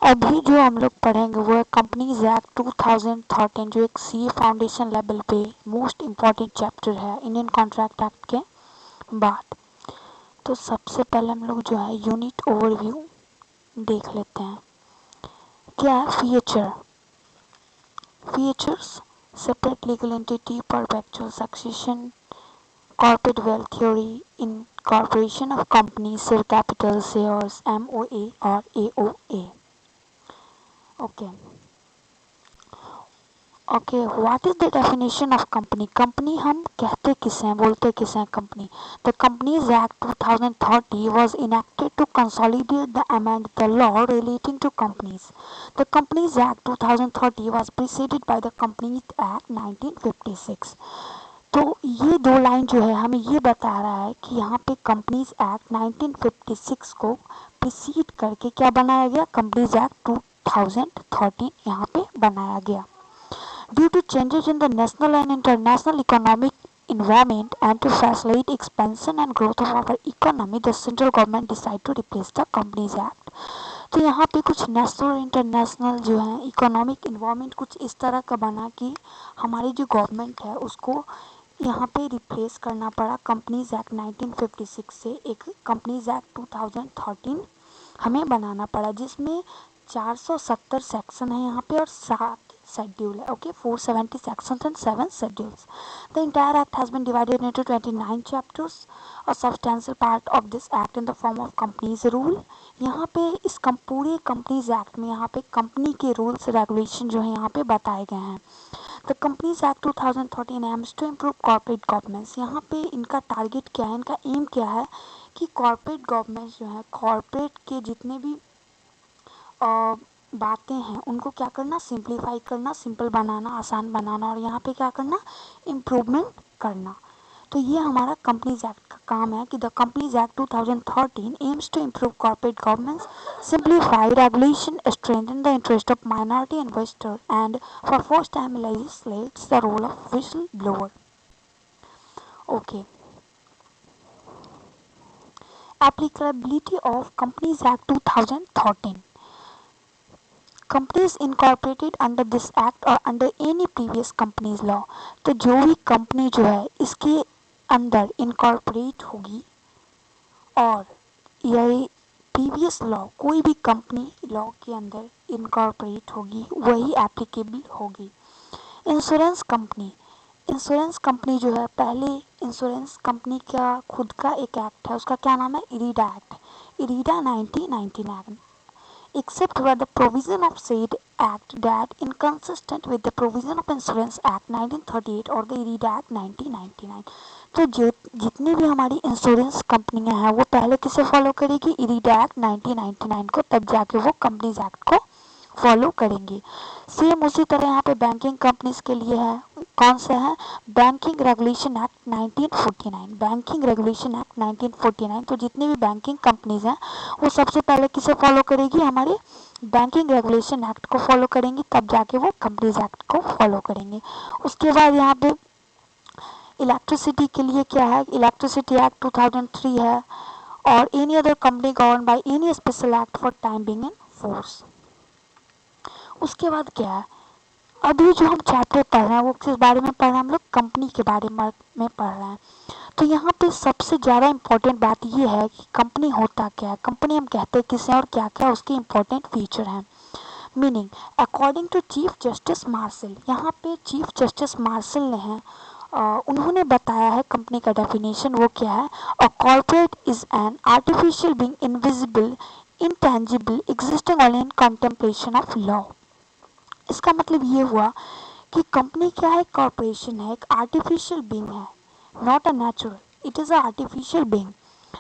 अभी जो हम लोग पढ़ेंगे वो है कंपनीज एक्ट 2013, जो एक सी फाउंडेशन लेवल पे मोस्ट इम्पॉर्टेंट चैप्टर है इंडियन कॉन्ट्रैक्ट एक्ट के बाद। तो सबसे पहले हम लोग जो है यूनिट ओवरव्यू देख लेते हैं। क्या है feature? Features: separate legal entity, perpetual succession, corporate wealth theory, incorporation of companies, share capital, shares, MOA or AOA. Okay. Okay, what is the definition of company? Company हम कहते किसे हैं, बोलते किसे हैं company? The companies act 2030 was enacted to consolidate the amend the law relating to companies. The Companies Act 2030 was preceded by the Companies Act 1956. तो ये दो लाइन जो है हमें ये बता रहा है कि यहाँ पे कंपनीज एक्ट 1956 को प्रीसीड करके क्या बनाया गया? कंपनीज एक्ट 2013 यहाँ पे बनाया गया। Due to changes in the national and international economic environment and to facilitate expansion and growth of our economy, the central government decided to replace the Companies Act. तो यहाँ पे कुछ नेशनल और international जो है इकोनॉमिक इन्वायरमेंट कुछ इस तरह का बना कि हमारी जो गवर्नमेंट है उसको यहाँ पे रिप्लेस करना पड़ा कंपनीज एक्ट 1956 से एक कंपनीज एक्ट 2013 हमें बनाना पड़ा, जिसमें 470 सेक्शन है यहाँ पे और 7 शेड्यूल है। Okay, 470 sections and 7 schedules. The entire act has been divided into 29 chapters. A substantial part of this act in the form of companies rule. यहाँ पे इस पूरे कंपनीज एक्ट में यहाँ पे कंपनी के रूल्स रेगुलेशन जो है यहाँ पे बताए गए हैं। The companies act 2013 aims to improve corporate governance. यहाँ पे इनका टारगेट क्या है, इनका एम क्या है कि कॉर्पोरेट गवर्नेंस जो है, कॉर्पोरेट के जितने भी बातें हैं उनको क्या करना? सिंप्लीफाई करना, सिंपल बनाना, आसान बनाना, और यहाँ पे क्या करना? इम्प्रूवमेंट करना। तो ये हमारा कंपनीज एक्ट का काम है कि the companies act 2013 aims to improve corporate governance, simplify regulation, strengthen the interest of minority investor and for first time legislates the role of whistle blower. Okay, applicability of Companies Act 2013. Companies incorporated under this act or under any previous companies law. तो जो भी company जो है इसके अंदर incorporate होगी और यही प्रीवियस लॉ कोई भी कंपनी लॉ के अंदर इनकॉर्पोरेट होगी वही एप्लीकेबल होगी। इंश्योरेंस कंपनी, इंश्योरेंस कंपनी जो है, पहले इंश्योरेंस कंपनी का खुद का एक एक्ट है, उसका क्या नाम है? इरीडा act, इरीडा 1999, except where the provision of said act that inconsistent with the provision of Insurance Act 1938 or the IRIDA Act 1999. तो जो जितनी भी हमारी इंश्योरेंस कंपनियां हैं वो पहले किसे फॉलो करेगी? इरीडा एक्ट 1999 को, तब जाके वो कंपनीज एक्ट को फॉलो करेंगे। सेम उसी तरह यहाँ पे बैंकिंग कंपनीज के लिए है, कौन सा है? Banking regulation act 1949, banking regulation act 1949। तो जितनी भी बैंकिंग कंपनीज हैं वो सबसे पहले किसे फॉलो करेगी? हमारे बैंकिंग रेगुलेशन एक्ट को फॉलो करेंगी, तब जाके वो कंपनीज एक्ट को फॉलो करेंगे। उसके बाद यहाँ पे इलेक्ट्रिसिटी के लिए क्या है? इलेक्ट्रिसिटी एक्ट 2003 है, और any other company govern by any special act for time being in force. उसके बाद क्या है? अभी जो हम चैप्टर पढ़ रहे हैं वो किस बारे में पढ़ रहे हैं? हम लोग कंपनी के बारे में पढ़ रहे हैं। तो यहाँ पे सबसे ज़्यादा इम्पोर्टेंट बात ये है कि कंपनी होता क्या है, कंपनी हम कहते हैं किसे, और क्या क्या उसके इम्पोर्टेंट फीचर हैं। Meaning, according to chief justice Marshall, यहाँ पे चीफ जस्टिस मार्शल ने है उन्होंने बताया है कंपनी का डेफिनेशन, वो क्या है? A corporate is an artificial being, invisible, intangible, existing only in contemplation of law. इसका मतलब ये हुआ कि कंपनी क्या है? कॉर्पोरेशन है, एक आर्टिफिशियल बीइंग है, not a natural, it is a artificial being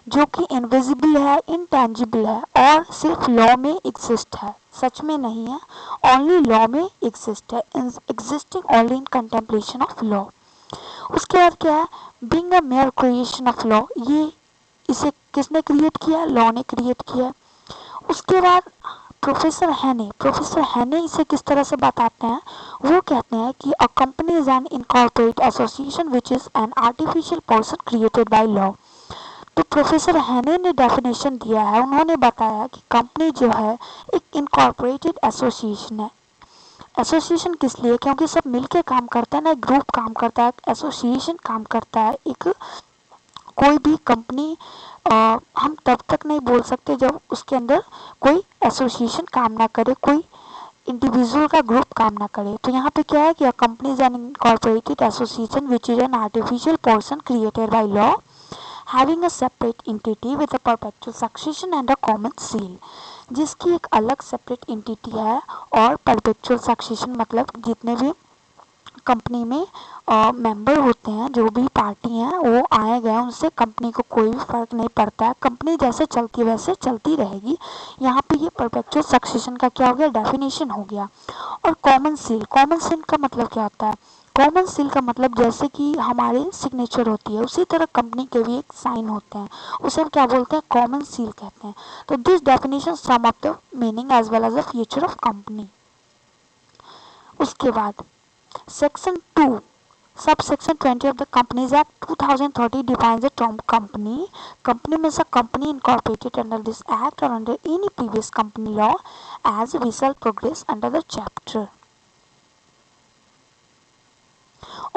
जो कि इनविजिबल है, इनटेंजिबल है और सिर्फ लॉ में एग्जिस्ट है, सच में नहीं है, ओनली लॉ में एग्जिस्ट है, existing only in contemplation of law. उसके बाद क्या है? Being a mayor creation of law, ये इसे किसने क्रिएट किया? लॉ ने क्रिएट किया। उसके बाद प्रोफेसर हैने इसे किस तरह से बताते हैं? वो कहते हैं कि a company is an incorporate association which is an artificial person created by law. तो प्रोफेसर हैने ने डेफिनेशन दिया है, उन्होंने बताया कि कंपनी जो है एक इनकॉर्पोरेटेड एसोसिएशन है। एसोसिएशन किस लिए? क्योंकि सब मिलके काम करता है ना, ग्रुप काम करता है, एसोसिएशन काम करता है। एक कोई भी कंपनी हम तब तक नहीं बोल सकते जब उसके अंदर कोई एसोसिएशन काम ना करे, कोई इंडिविजुअल का ग्रुप काम ना करे। तो यहाँ पे क्या है कि company is an incorporated association which is an artificial person created by law having a separate entity with a perpetual succession and a common seal, जिसकी एक अलग सेपरेट एंटिटी है और परपेचुअल सक्सेशन मतलब जितने भी कंपनी में मेंबर होते हैं, जो भी पार्टी हैं वो आए गए, उनसे कंपनी को कोई भी फर्क नहीं पड़ता है, कंपनी जैसे चलती है वैसे चलती रहेगी। यहाँ पे ये परपेचुअल सक्सेशन का क्या हो गया, डेफिनेशन हो गया। और कॉमन सील, कॉमन सील का मतलब क्या होता है? कॉमन सील का मतलब जैसे कि हमारे सिग्नेचर होती है उसी तरह कंपनी के भी एक साइन होते हैं, उसे हम क्या बोलते हैं, कॉमन सील कहते हैं। तो this definition sum of the meaning as well as the future of company. उसके बाद section 2 subsection 20 of the Companies Act 2030 defines the term company. Company means a company incorporated under this act or under any previous company law as we shall progress under the chapter.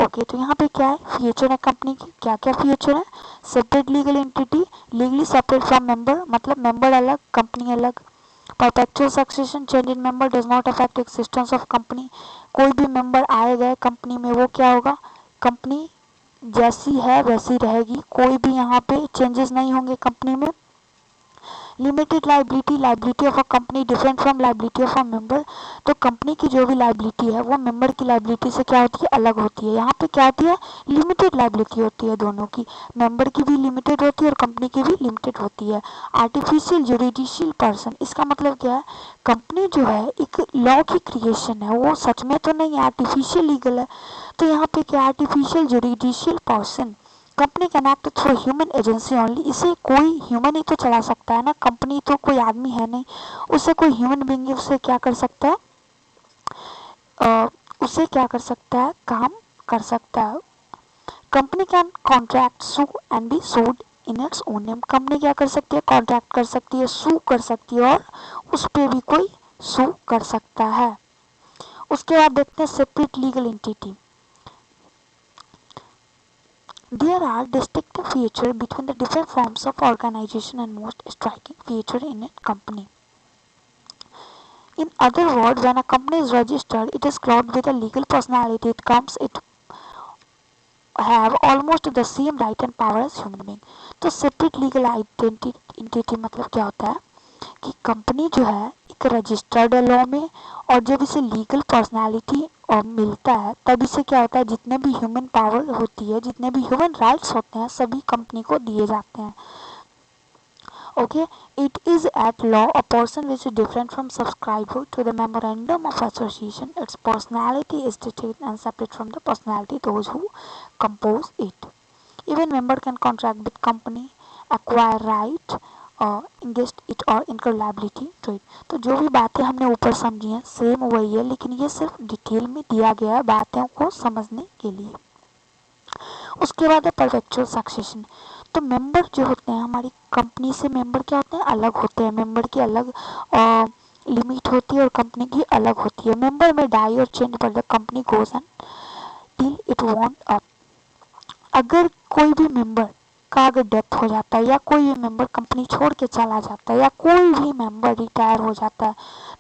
Okay तो यहाँ पे क्या है, future है company की, क्या क्या future है, separate legal entity, legally separate from member, मतलब मेंबर अलग कंपनी अलग। Perpetual succession, change in member does not affect existence of company, कोई भी मेंबर आए गए कंपनी में वो क्या होगा, कंपनी जैसी है वैसी रहेगी, कोई भी यहाँ पे चेंजेस नहीं होंगे कंपनी में। Limited liability, liability of a company different from liability of a member, तो कंपनी की जो भी लाइबिलिटी है वो मेंबर की लाइबिलिटी से क्या होती है, अलग होती है। यहाँ पे क्या होती है, लिमिटेड लाइबिलिटी होती है दोनों की, मेंबर की भी लिमिटेड होती है और कंपनी की भी लिमिटेड होती है। आर्टिफिशियल जुडिशियल पर्सन, इसका मतलब क्या है, कंपनी जो है एक लॉ की क्रिएशन है, वो सच में तो नहीं है, आर्टिफिशियल लीगल है। तो यहाँ पे क्या, artificial judicial person, company can act through human agency only, इसे कोई ह्यूमन ही तो चला सकता है ना, कंपनी तो कोई आदमी है नहीं, उसे कोई ह्यूमन बीइंग उसे क्या कर सकता है, उसे क्या कर सकता है, काम कर सकता है। Company can contract sue and be sued in its own name, company क्या कर सकती है, कॉन्ट्रैक्ट कर सकती है, सू कर सकती है और उस पर भी कोई सू कर सकता है। उसके बाद देखते हैं separate legal entity. There are distinctive features between the different forms of organization and most striking feature in a company. In other words, when a company is registered, it is clothed with a legal personality. It have almost the same right and power as human being. तो separate legal entity मतलब क्या होता है कि company जो है एक registered law में, और जब इसे लीगल पर्सनालिटी और मिलता है तब इसे क्या होता है, जितने भी ह्यूमन पावर होती है, जितने भी ह्यूमन राइट्स होते हैं सभी कंपनी को दिए जाते हैं। Okay, it is at law a person which is different from subscriber to the memorandum of association, its personality is distinct and separate from the personality those who compose it. Even member can contract with company, acquire right, ingest it or incur liability to it. तो जो भी बातें हमने ऊपर समझी हैं same वही है, लेकिन ये सिर्फ डिटेल में दिया गया है बातों को समझने के लिए। उसके बाद है परपेचुअल सक्सेशन। तो मेंबर जो होते हैं हमारी कंपनी से, मेंबर क्या होते हैं, अलग होते हैं, मेंबर की अलग लिमिट होती है और कंपनी की अलग होती है। मेंबर में डाई और चेंज पर the company goes and till it want up, अगर कोई भी मेंबर का अगर डेथ हो जाता है या कोई भी मेंबर कंपनी छोड़ के चला जाता है या कोई भी मेंबर रिटायर हो जाता है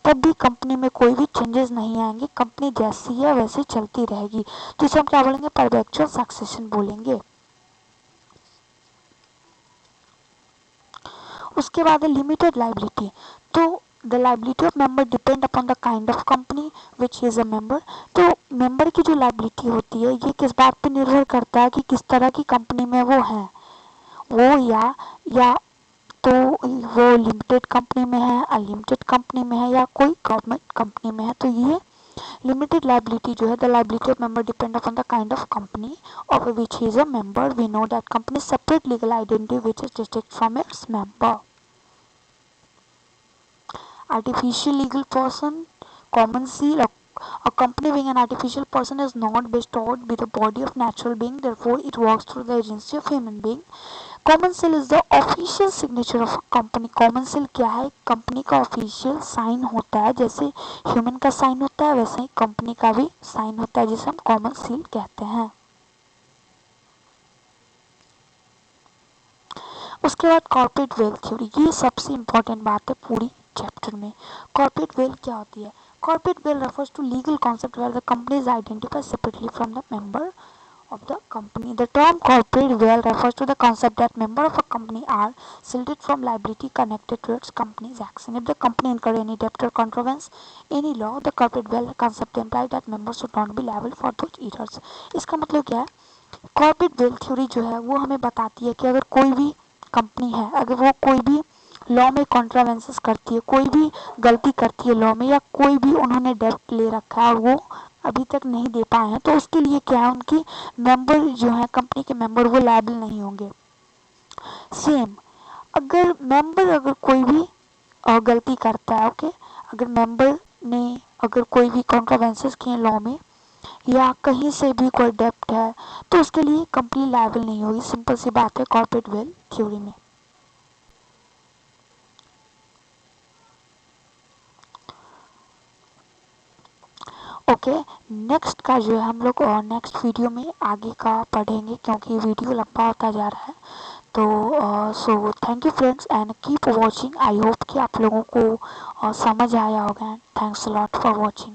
तब भी कंपनी में कोई भी चेंजेस नहीं आएंगे, कंपनी जैसी है वैसे चलती रहेगी। तो इसे हम क्या बोलेंगे, परपेचुअल सक्सेशन बोलेंगे। उसके बाद है लिमिटेड लाइबिलिटी। तो the liability of member depend upon the kind of company which is a member. तो मेंबर की जो लाइबिलिटी होती है ये किस बात पे निर्भर करता है कि किस तरह की कंपनी में वो है, वो या तो वो लिमिटेड कंपनी में है, अनलिमिटेड कंपनी में है या कोई गवर्नमेंट कंपनी में है। तो ये लिमिटेड लाइबिलिटी जो है, the liability of member depend upon the kind of company of which is a member. We know that company separate legal identity which is distinct from its member. Artificial legal person, common seal, a company being an artificial person is not bestowed with the body of natural being, therefore it works through the agency of human being. Common seal is the official signature of company. Common seal क्या है? Company का official sign होता है। जैसे human का sign होता है वैसे ही कंपनी का भी साइन होता है, जिसे हम कॉमन सील कहते हैं। उसके बाद कॉर्पोरेट वेल्थ थ्योरी, ये सबसे इंपॉर्टेंट बात है पूरी चैप्टर में। कॉर्पोरेट वेल्थ क्या होती है? Corporate wealth refers to legal concept where the company is identified separately from the member of the company. The term corporate wealth refers to the concept that members of a company are shielded from liability connected to its company's action. If the company incur any debt or contravenes any law, the corporate wealth concept implies that members should not be liable for those errors. इसका मतलब क्या है? Corporate wealth theory जो है वो हमें बताती है कि अगर कोई भी कंपनी है, अगर वो कोई भी लॉ में कॉन्ट्रावेंसेस करती है, कोई भी गलती करती है लॉ में, या कोई भी उन्होंने डेब्ट ले रखा है और वो अभी तक नहीं दे पाए हैं, तो उसके लिए क्या है, उनकी मेंबर जो है कंपनी के मेंबर वो लायबल नहीं होंगे। सेम अगर कोई भी गलती करता है, ओके, अगर मेंबर ने अगर कोई भी कॉन्ट्रावेंसेस किए लॉ में या कहीं से भी कोई डेब्ट है, तो उसके लिए कंपनी लायबल नहीं होगी। सिंपल सी बात है कॉर्पोरेट वेल्थ थ्योरी में। ओके, नेक्स्ट का जो है हम लोग और नेक्स्ट वीडियो में आगे का पढ़ेंगे, क्योंकि वीडियो लंबा होता जा रहा है। तो so thank you friends and keep watching. I hope कि आप लोगों को समझ आया होगा। Thanks a lot for watching.